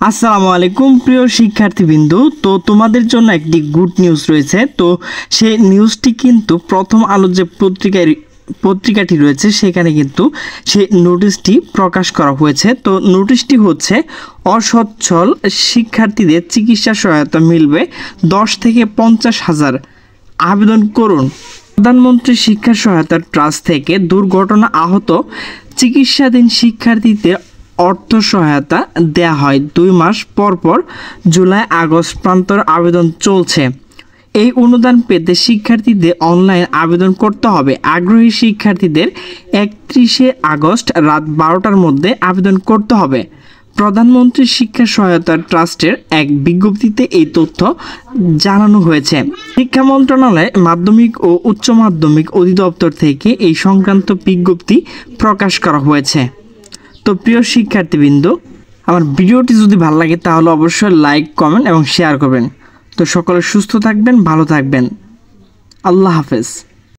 আসসালামু আলাইকুম প্রিয় শিক্ষার্থীবৃন্দ। তো তোমাদের জন্য একটি গুড নিউজ রয়েছে। তো সেই নিউজটি কিন্তু প্রথম আলো যে পত্রিকাটি রয়েছে সেখানে কিন্তু সেই নোটিশটি প্রকাশ করা হয়েছে। তো নোটিশটি হচ্ছে অসচ্ছল শিক্ষার্থীদের চিকিৎসা সহায়তা মিলবে 10 থেকে 50,000, আবেদন করুন। প্রধানমন্ত্রী শিক্ষা সহায়তা ট্রাস্ট থেকে দুর্ঘটনা আহত চিকিৎসাধীন শিক্ষার্থীদের অর্থ সহায়তা দেয়া হয় 2 মাস পর পর। জুলাই আগস্ট প্রান্তর আবেদন চলছে। এই অনুদান পেতে শিক্ষার্থীদের অনলাইন আবেদন করতে হবে। আগ্রহী শিক্ষার্থীদের 31 আগস্ট রাত 12টার মধ্যে আবেদন করতে হবে। প্রধানমন্ত্রী শিক্ষা সহায়তা ট্রাস্টের এক বিজ্ঞপ্তিতে এই তথ্য জানানো হয়েছে। শিক্ষা মন্ত্রণালয় মাধ্যমিক ও উচ্চ মাধ্যমিক অধিদপ্তর থেকে এই সংক্রান্ত বিজ্ঞপ্তি প্রকাশ করা হয়েছে। তো প্রিয় শিক্ষার্থীবৃন্দ, আমার ভিডিওটি যদি ভালো লাগে তাহলে অবশ্যই লাইক, কমেন্ট এবং শেয়ার করবেন। তো সকলে সুস্থ থাকবেন, ভালো থাকবেন। আল্লাহ হাফেজ।